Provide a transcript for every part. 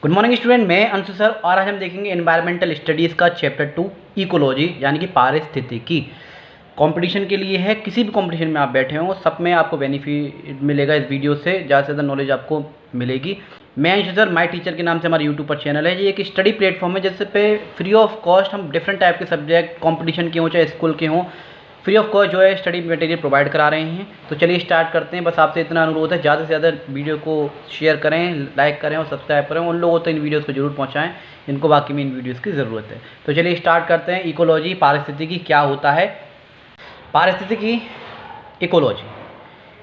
Good morning student, मैं Anshu sir और आज हम देखेंगे एनवायरमेंटल स्टडीज़ का चैप्टर 2 इकोलॉजी यानी कि पारिस्थितिकी। कंपटीशन के लिए है, किसी भी कंपटीशन में आप बैठे हों सब में आपको बेनिफिट मिलेगा। इस वीडियो से ज़्यादा से ज़्यादा नॉलेज आपको मिलेगी। मैं अंशु सर, माय टीचर के नाम से हमारा यूट्यूब पर चैनल है। ये एक स्टडी प्लेटफॉर्म है जिससे पे फ्री ऑफ कॉस्ट हम डिफरेंट टाइप के सब्जेक्ट कंपटीशन के हों चाहे स्कूल के हों, फ्री ऑफ कॉस्ट जो है स्टडी मटेरियल प्रोवाइड करा रहे हैं। तो चलिए स्टार्ट करते हैं। बस आपसे इतना अनुरोध है, ज़्यादा से ज़्यादा वीडियो को शेयर करें, लाइक करें और सब्सक्राइब करें। उन लोगों तक इन वीडियोस को जरूर पहुंचाएं जिनको वाकई में इन वीडियोस की ज़रूरत है। तो चलिए स्टार्ट करते हैं। इकोलॉजी, पारिस्थितिकी क्या होता है। पारिस्थितिकी,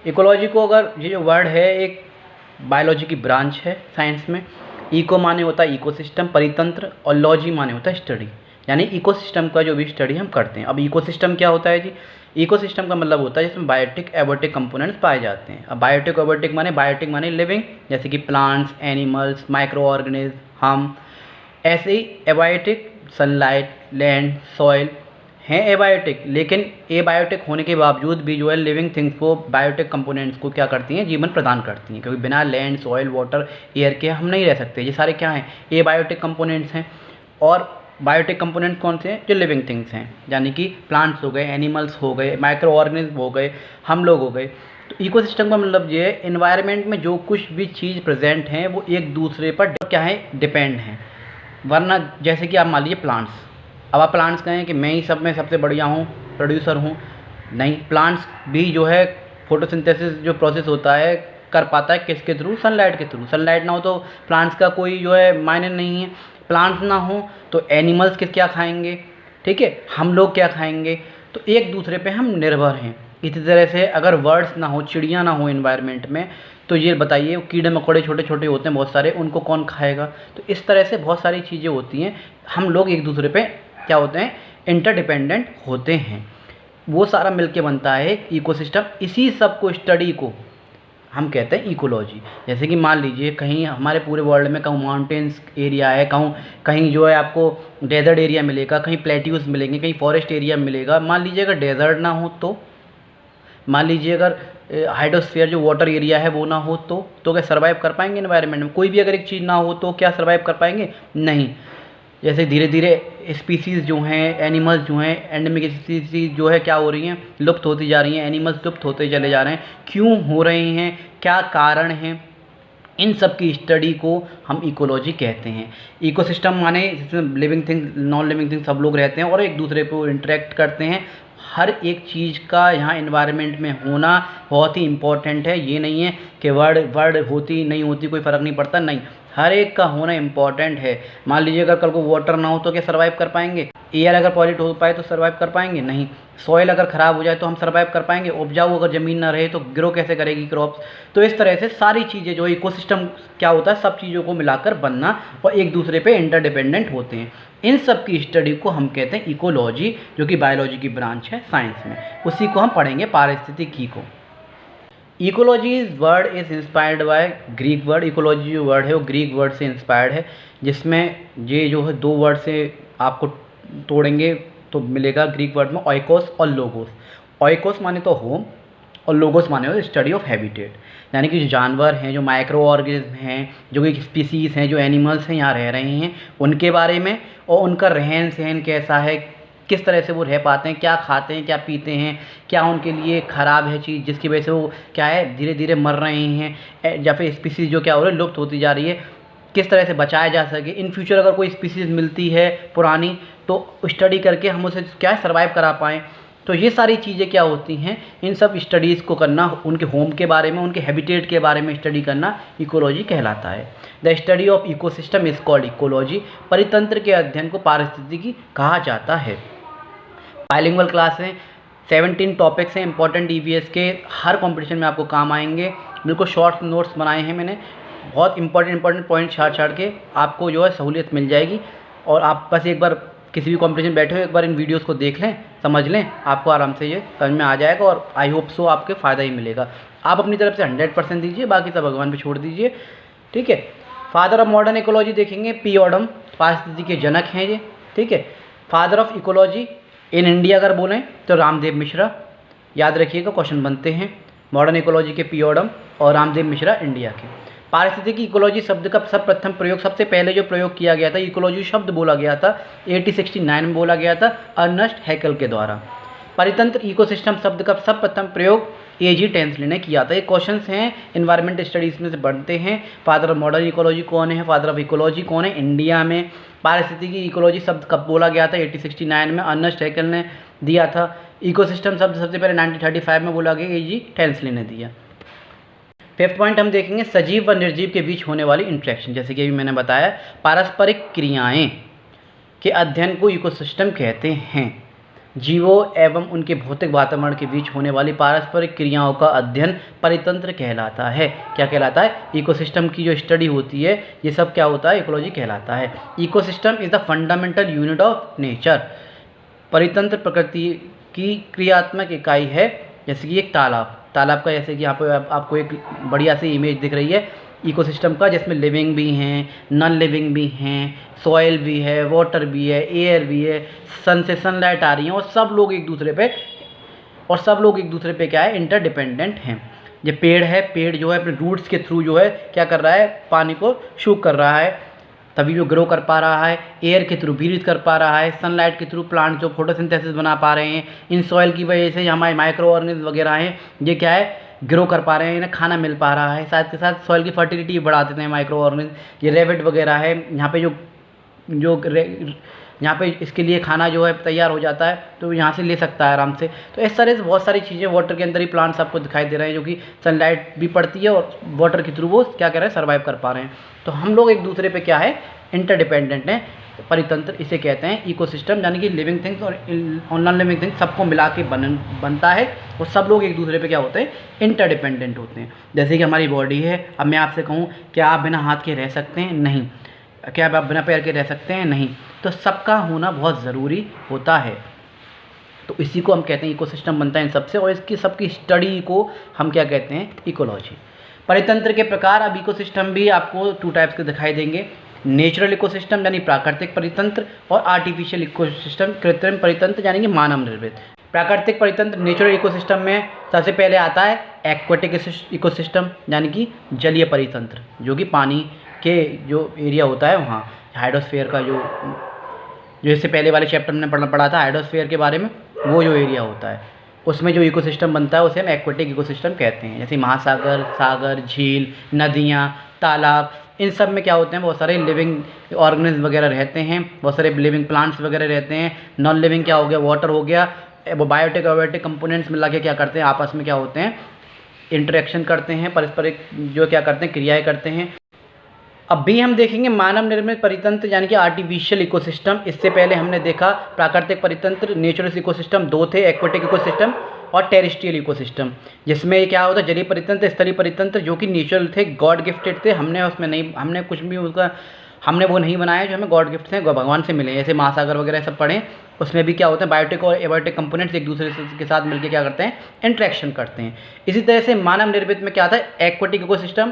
इकोलॉजी को अगर ये जो वर्ड है एक बायोलॉजी की ब्रांच है साइंस में। इको माने होता है इकोसिस्टम, परितंत्र, और लॉजी माने होता है स्टडी, यानी इकोसिस्टम का जो भी स्टडी हम करते हैं। अब इकोसिस्टम क्या होता है जी? इकोसिस्टम का मतलब होता है जिसमें बायोटिक एबोटिक कंपोनेंट्स पाए जाते हैं। अब बायोटिक बायोटिक माने लिविंग, जैसे कि प्लांट्स, एनिमल्स, माइक्रो ऑर्गेनिज्म, हम। ऐसे ही एबायोटिक सनलाइट, लैंड, सॉइल हैं एबायोटिक, लेकिन एबायोटिक होने के बावजूद भी जो है लिविंग थिंग्स को, बायोटिक कंपोनेंट्स को क्या करती हैं? जीवन प्रदान करती हैं, क्योंकि बिना लैंड, सॉइल, वाटर, एयर के हम नहीं रह सकते। ये सारे क्या हैं? एबायोटिक कंपोनेंट्स हैं। और बायोटिक कंपोनेंट कौन से हैं? जो लिविंग थिंग्स हैं, यानी कि प्लांट्स हो गए, एनिमल्स हो गए, माइक्रो ऑर्गेनिज्म हो गए, हम लोग हो गए। तो इकोसिस्टम का मतलब ये है एनवायरनमेंट में जो कुछ भी चीज़ प्रेजेंट हैं वो एक दूसरे पर क्या है? डिपेंड हैं। वरना जैसे कि आप मान लीजिए प्लांट्स, अब आप प्लांट्स कहें कि मैं ही सब में सबसे बढ़िया हूँ, प्रोड्यूसर हूँ, नहीं। प्लांट्स भी जो है फोटोसिंथेसिस जो प्रोसेस होता है कर पाता है किसके थ्रू? सनलाइट के थ्रू। सनलाइट ना हो तो प्लांट्स का कोई जो है मायने नहीं है। प्लांट्स ना हो तो एनिमल्स के क्या खाएंगे, ठीक है, हम लोग क्या खाएंगे। तो एक दूसरे पे हम निर्भर हैं। इसी तरह से अगर बर्ड्स ना हो, चिड़ियाँ ना हो एनवायरनमेंट में, तो ये बताइए कीड़े मकोड़े छोटे छोटे होते हैं बहुत सारे, उनको कौन खाएगा? तो इस तरह से बहुत सारी चीज़ें होती हैं। हम लोग एक दूसरे पे क्या होते हैं? इंटरडिपेंडेंट होते हैं। वो सारा मिलके बनता है एक इकोसिस्टम। इसी सब को स्टडी को हम कहते हैं इकोलॉजी। जैसे कि मान लीजिए कहीं हमारे पूरे वर्ल्ड में कहूँ माउंटेन्स एरिया है, कहूँ कहीं जो है आपको डेजर्ट एरिया मिलेगा, कहीं प्लेट्यूज मिलेंगे, कहीं फॉरेस्ट एरिया मिलेगा। मान लीजिए अगर डेजर्ट ना हो तो, मान लीजिए अगर हाइड्रोस्फीयर जो वाटर एरिया है वो ना हो तो क्या सर्वाइव कर पाएंगे एनवायरनमेंट में? कोई भी अगर एक चीज़ ना हो तो क्या सर्वाइव कर पाएंगे? नहीं। जैसे धीरे धीरे स्पीसीज़ जो हैं, एनिमल्स जो हैं, एंडेमिक स्पीसीज जो है क्या हो रही हैं? लुप्त होती जा रही हैं। एनिमल्स लुप्त होते चले जा रहे हैं। क्यों हो रहे हैं? क्या कारण हैं? इन सब की स्टडी को हम इकोलॉजी कहते हैं। इकोसिस्टम माने जिसमें living thing, non living thing सब लोग रहते हैं और एक दूसरे को इंटरेक्ट करते हैं। हर एक चीज़ का यहाँ एनवायरनमेंट में होना बहुत ही इम्पॉर्टेंट है। ये नहीं है कि वर्ड होती नहीं होती कोई फ़र्क नहीं पड़ता, नहीं, हर एक का होना इम्पॉर्टेंट है। मान लीजिए अगर कल को वाटर ना हो तो क्या सर्वाइव कर पाएंगे? एयर अगर पॉल्यूट हो पाए तो सर्वाइव कर पाएंगे? नहीं। सॉइल अगर ख़राब हो जाए तो हम सर्वाइव कर पाएंगे? उपजाऊ अगर ज़मीन ना रहे तो ग्रो कैसे करेगी क्रॉप्स? तो इस तरह से सारी चीज़ें जो इकोसिस्टम क्या होता है, सब चीज़ों को मिलाकर बनना और एक दूसरे पे इंटरडिपेंडेंट होते हैं। इन सब की स्टडी को हम कहते हैं इकोलॉजी, जो कि बायोलॉजी की ब्रांच है साइंस में। उसी को हम पढ़ेंगे, पारिस्थितिकी को। Ecology word is inspired by Greek word. Ecology जो वर्ड है वो ग्रीक वर्ड से इंस्पायर्ड है, जिसमें ये जो है दो वर्ड से आपको तोड़ेंगे तो मिलेगा ग्रीक वर्ड में ऑइकोस और लोगोस। ऑइकोस माने तो होम और लोगोस माने हो स्टडी ऑफ हैबिटेट, यानी कि जो जानवर हैं, जो माइक्रो ऑर्गेनिज्म हैं, जो कि स्पीसीज़ हैं, जो एनिमल्स हैं यहाँ रह रहे हैं, उनके बारे में और उनका रहन सहन कैसा है, किस तरह से वो रह पाते हैं, क्या खाते हैं, क्या पीते हैं, क्या उनके लिए ख़राब है चीज़ जिसकी वजह से वो क्या है धीरे धीरे मर रहे हैं, या फिर स्पीसीज़ जो क्या हो रही है लुप्त होती जा रही है, किस तरह से बचाया जा सके। इन फ्यूचर अगर कोई स्पीसीज़ मिलती है पुरानी तो स्टडी करके हम उसे क्या है सर्वाइव करा पाएँ। तो ये सारी चीज़ें क्या होती हैं, इन सब स्टडीज़ को करना, उनके होम के बारे में, उनके हैबिटेट के बारे में स्टडी करना इकोलॉजी कहलाता है। The study of ecosystem is called ecology. परितंत्र के अध्ययन को पारिस्थितिकी कहा जाता है। बाइलिंगुअल क्लास है, 17 टॉपिक्स हैं इंपॉर्टेंट ईवीएस के, हर कंपटीशन में आपको काम आएंगे। बिल्कुल शॉर्ट नोट्स बनाए हैं मैंने, बहुत इंपॉर्टेंट पॉइंट छाड़ के आपको जो है सहूलियत मिल जाएगी। और आप बस एक बार किसी भी कंपटीशन बैठे हो एक बार इन वीडियोस को देख लें, समझ लें, आपको आराम से ये समझ में आ जाएगा और आई होप सो आपके फ़ायदा ही मिलेगा। आप अपनी तरफ से 100% दीजिए, बाकी सब भगवान पे छोड़ दीजिए, ठीक है। फादर ऑफ मॉडर्न इकोलॉजी देखेंगे, पी ऑडम, पारिस्थितिकी के जनक हैं ये, ठीक है। Father of ecology in India अगर बोलें तो रामदेव मिश्रा, याद रखिएगा क्वेश्चन बनते हैं। मॉडर्न इकोलॉजी के पी ऑडम और रामदेव मिश्रा इंडिया के। पारिस्थितिकी इकोलॉजी शब्द का सर्वप्रथम प्रयोग, सबसे पहले जो प्रयोग किया गया था, इकोलॉजी शब्द बोला गया था 1869 में बोला गया था अर्नेस्ट हैकेल के द्वारा। परितंत्र इकोसिस्टम शब्द का सर्वप्रथम प्रयोग A.G. टेंसली ने किया था। ये क्वेश्चंस हैं एनवायरमेंट स्टडीज़ में से बनते हैं। फादर ऑफ मॉडर्न इकोलॉजी कौन है, फादर ऑफ इकोलॉजी कौन है इंडिया में। पारिस्थितिकी इकोलॉजी शब्द कब बोला गया था, 1869 में अर्नेस्ट हैकेल ने दिया था। इकोसिस्टम शब्द सबसे पहले 1935 में बोला गया, A.G. टेंसली ने दिया। फिफ्थ पॉइंट हम देखेंगे सजीव व निर्जीव के बीच होने वाली इंटरेक्शन। जैसे कि अभी मैंने बताया, पारस्परिक क्रियाएं के अध्ययन को इकोसिस्टम कहते हैं। जीवों एवं उनके भौतिक वातावरण के बीच होने वाली पारस्परिक क्रियाओं का अध्ययन परितंत्र कहलाता है। क्या कहलाता है? इकोसिस्टम की जो स्टडी होती है ये सब क्या होता है? इकोलॉजी कहलाता है। Ecosystem is the fundamental unit of nature. परितंत्र प्रकृति की क्रियात्मक इकाई है। जैसे कि एक तालाब का, जैसे कि यहाँ पर आपको एक बढ़िया सी इमेज दिख रही है इकोसिस्टम का, जिसमें लिविंग भी हैं, नॉन लिविंग भी हैं, सॉइल भी है, वाटर भी है, एयर भी है, सन से सनलाइट आ रही है, और सब लोग एक दूसरे पे क्या है? इंटरडिपेंडेंट हैं। ये पेड़ है, पेड़ जो है अपने रूट्स के थ्रू जो है क्या कर रहा है? पानी को शूक कर रहा है, तभी जो ग्रो कर पा रहा है। एयर के थ्रू ब्रीथ कर पा रहा है। सनलाइट के थ्रू प्लांट जो फोटोसिंथेसिस बना पा रहे हैं। इन सॉइल की वजह से हमारे माइक्रो ऑर्गेनिज्म वगैरह हैं, ये क्या है? ग्रो कर पा रहे हैं, इन्हें खाना मिल पा रहा है। साथ के साथ सॉइल की फर्टिलिटी भी बढ़ा देते हैं माइक्रो ऑर्गेनिज्म। ये रेबिट वगैरह है, यहाँ पे यहाँ पे इसके लिए खाना जो है तैयार हो जाता है, तो यहाँ से ले सकता है आराम से। तो इस तरह से बहुत सारी चीज़ें वाटर के अंदर ही प्लांट्स आपको दिखाई दे रहे हैं, जो कि सनलाइट भी पड़ती है और वाटर के थ्रू वो क्या कर रहे हैं? सर्वाइव कर पा रहे हैं। तो हम लोग एक दूसरे पे क्या है? इंटरडिपेंडेंट हैं। परितंत्र इसे कहते हैं। इकोसिस्टम यानी कि लिविंग थिंग्स और नॉन लिविंग थिंग्स सबको मिला के बनता है, और सब लोग एक दूसरे पे क्या होते हैं? इंटरडिपेंडेंट होते हैं। जैसे कि हमारी बॉडी है, अब मैं आपसे कहूँ क्या आप बिना हाथ के रह सकते हैं? नहीं। क्या आप बिना पैर के रह सकते हैं? नहीं। तो सबका होना बहुत ज़रूरी होता है। तो इसी को हम कहते हैं इकोसिस्टम बनता है इन सबसे, और इसकी सबकी स्टडी को हम क्या कहते हैं? इकोलॉजी। परितंत्र के प्रकार, अब इकोसिस्टम भी आपको 2 टाइप्स के दिखाई देंगे। नेचुरल इकोसिस्टम यानी प्राकृतिक परितंत्र, और आर्टिफिशियल इकोसिस्टम कृत्रिम परितंत्र यानी कि मानव निर्मित। प्राकृतिक परितंत्र नेचुरल इकोसिस्टम में सबसे पहले आता है एक्वेटिक इकोसिस्टम यानी कि जलीय परितंत्र, जो कि पानी के जो एरिया होता है वहाँ हाइड्रोस्फीयर का जो इससे पहले वाले चैप्टर में पढ़ा था हाइड्रोस्फीयर के बारे में, वो जो एरिया होता है उसमें जो इकोसिस्टम बनता है उसे हम एक्वेटिक इकोसिस्टम कहते हैं। जैसे महासागर, सागर, झील, नदियाँ, तालाब, इन सब में क्या होते हैं? बहुत सारे लिविंग ऑर्गेनिज्म वगैरह रहते हैं, बहुत सारे लिविंग प्लांट्स वगैरह रहते हैं। नॉन लिविंग क्या हो गया? वाटर हो गया। वो बायोटिक अबायोटिक कंपोनेंट्स मिला के क्या करते हैं? आपस में क्या होते हैं? इंटरेक्शन करते हैं, परस्परिक जो क्या करते हैं? क्रियाएँ करते हैं। अब भी हम देखेंगे मानव निर्मित परितंत्र यानी कि आर्टिफिशियल इकोसिस्टम। इससे पहले हमने देखा प्राकृतिक परितंत्र, नेचुरल इकोसिस्टम 2 थे, एक्वेटिक इकोसिस्टम और टेरेस्ट्रियल इकोसिस्टम, जिसमें क्या होता है? जलीय परितंत्र, स्तरीय परितंत्र, जो कि नेचुरल थे, गॉड गिफ्टेड थे। हमने कुछ भी उसका वो नहीं बनाया, जो हमें गॉड गिफ्ट थे, भगवान से मिले। जैसे महासागर वगैरह सब पढ़ें, उसमें भी क्या होता है? बायोटिक और एबायोटिक कंपोनेंट्स एक दूसरे के साथ मिलकर क्या करते हैं? इंट्रैक्शन करते हैं। इसी तरह से मानव निर्मित में क्या आता है? एक्वेटिक इकोसिस्टम,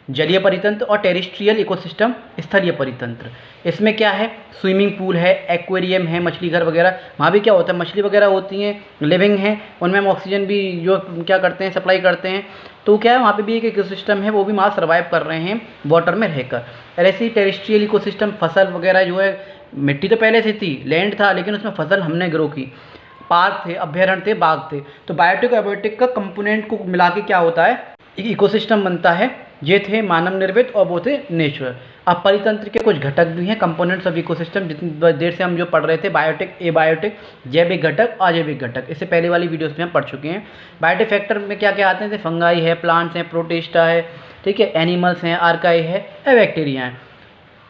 जलीय परितंत्र, और टेरेस्ट्रियल इकोसिस्टम, स्थलीय परितंत्र। इसमें क्या है? स्विमिंग पूल है, एक्वेरियम है, मछली घर वगैरह, वहाँ भी क्या होता है? मछली वगैरह होती हैं, लिविंग हैं, उनमें हम ऑक्सीजन भी जो क्या करते हैं? सप्लाई करते हैं। तो क्या है? वहाँ पे भी एक इकोसिस्टम है, वो भी वहाँ सर्वाइव कर रहे हैं वाटर में रहकर। और ऐसे ही टेरेस्ट्रियल इकोसिस्टम, फसल वगैरह जो है, मिट्टी तो पहले से थी, लैंड था, लेकिन उसमें फसल हमने ग्रो की, पार्क थे, अभ्यारण्य थे, बाग थे। तो बायोटिक एबायोटिक का कंपोनेंट को मिला के क्या होता है? एक इकोसिस्टम बनता है। ये थे मानव निर्मित और वो थे नेचुरल। अब परितंत्र के कुछ घटक भी हैं, कंपोनेंट्स ऑफ इकोसिस्टम, जितनी देर से हम जो पढ़ रहे थे, बायोटिक, एबायोटिक, जैविक घटक, अजैविक घटक। इससे पहले वाली वीडियोस में हम पढ़ चुके हैं। बायोटिक फैक्टर में क्या क्या आते हैं? जैसे फंगाई है, प्लांट्स हैं, प्रोटिस्टा है, ठीक है, एनिमल्स हैं, आर्काई है, बैक्टीरिया हैं।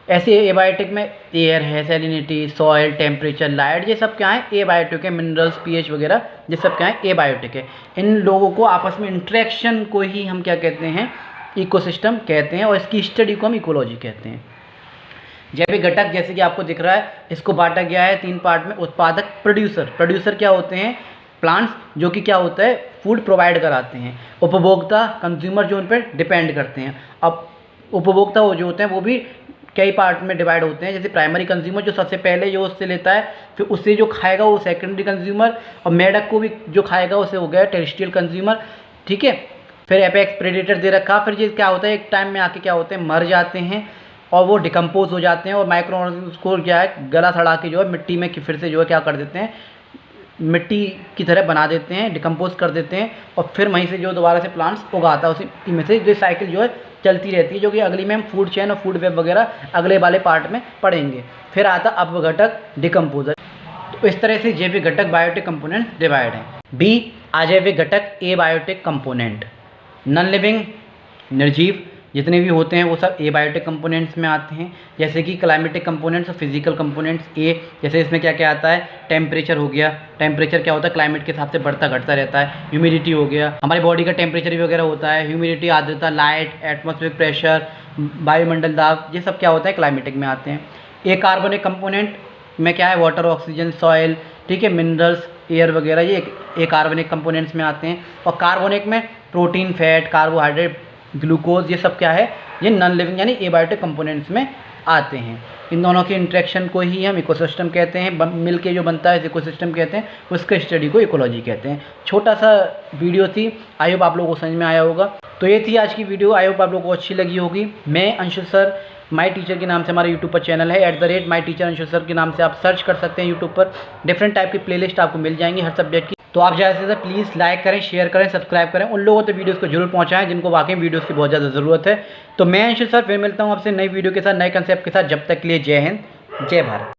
ऐसे एबायोटिक में एयर है, सैलिनिटी, सॉइल, टेम्परेचर, लाइट, ये सब क्या है? एबायोटिक है। मिनरल्स, पीएच वगैरह, ये सब क्या है? एबायोटिक है। इन लोगों को आपस में इंट्रैक्शन को ही हम क्या कहते हैं? इकोसिस्टम कहते हैं, और इसकी स्टडी को हम इकोलॉजी कहते हैं। जैविक घटक जैसे कि आपको दिख रहा है, इसको बांटा गया है 3 पार्ट में। उत्पादक, प्रोड्यूसर क्या होते हैं? प्लांट्स, जो कि क्या होता है? फूड प्रोवाइड कराते हैं। उपभोक्ता, कंज्यूमर, जो उन पर डिपेंड करते हैं। अब उपभोक्ता वो जो होते हैं वो भी कई पार्ट में डिवाइड होते हैं। जैसे प्राइमरी कंज्यूमर, जो सबसे पहले जो उससे लेता है, फिर उससे जो खाएगा वो सेकेंडरी कंज्यूमर, और मेढक को भी जो खाएगा उसे हो गया टेरेस्ट्रियल कंज्यूमर, ठीक है। फिर एपेक्स प्रेडेटर दे रखा। फिर ये क्या होता है, एक टाइम में आके क्या होते हैं, मर जाते हैं और वो डिकम्पोज हो जाते हैं और माइक्रो ऑर्गेनिज्म को क्या है, गला सड़ा के जो है मिट्टी में फिर से जो है क्या कर देते हैं, मिट्टी की तरह बना देते हैं, डिकम्पोज कर देते हैं और फिर वहीं से जो दोबारा से प्लांट्स उगाता है उसी में से। जो साइकिल जो है चलती रहती है, जो कि अगली में हम फूड चेन और फूड वेब वगैरह अगले वाले पार्ट में पढ़ेंगे। फिर आता अपघटक डिकम्पोजर। तो इस तरह से जैविक घटक बायोटिक कंपोनेंट डिवाइड हैं। बी अजैविक घटक एबायोटिक कंपोनेंट। नॉन लिविंग निर्जीव जितने भी होते हैं वो सब एबायोटिक कंपोनेंट्स में आते हैं, जैसे कि क्लाइमेटिक कंपोनेंट्स और फिजिकल कंपोनेंट्स ए। जैसे इसमें क्या क्या आता है, टेम्परेचर हो गया, टेम्परेचर क्या होता है, क्लाइमेट के हिसाब से बढ़ता घटता रहता है। ह्यूमिडिटी हो गया, हमारी बॉडी का टेम्परेचर भी वगैरह होता है। ह्यूमिडिटी, आर्द्रता, लाइट, एटमॉस्फेरिक प्रेशर, वायुमंडल दाब, ये सब क्या होता है, क्लाइमेटिक में आते हैं। ए कार्बनिक कंपोनेंट में क्या है, वाटर, ऑक्सीजन, सॉइल, ठीक है, मिनरल्स, एयर वगैरह, ये एक कार्बनिक कंपोनेंट्स में आते हैं। और कार्बोनिक में प्रोटीन, फैट, कार्बोहाइड्रेट, ग्लूकोज, ये सब क्या है, ये नॉन लिविंग यानी एबायोटिक कंपोनेंट्स में आते हैं। इन दोनों के इंटरेक्शन को ही हम इकोसिस्टम कहते हैं, मिल के जो बनता है इकोसिस्टम कहते हैं, उसके स्टडी को इकोलॉजी कहते हैं। छोटा सा वीडियो थी, आई होप आप लोगों को समझ में आया होगा। तो ये थी आज की वीडियो, आई होप आप लोगों को अच्छी लगी होगी। मैं अंशु सर, माई टीचर के नाम से हमारा यूट्यूब पर चैनल है, @माई टीचर अंशु सर के नाम से आप सर्च कर सकते हैं यूट्यूब पर। डिफरेंट टाइप की प्लेलिस्ट आपको मिल जाएंगी हर सब्जेक्ट की। तो आप ज़्यादा से ज़्यादा प्लीज़ लाइक करें, शेयर करें, सब्सक्राइब करें। उन लोगों तक वीडियोस को जरूर पहुंचाएं जिनको वाकई वीडियोस की बहुत ज़्यादा ज़रूरत है। तो मैं अंशु सर फिर मिलता हूं आपसे नई वीडियो के साथ, नए कंसेप्ट के साथ। जब तक के लिए जय हिंद, जय भारत।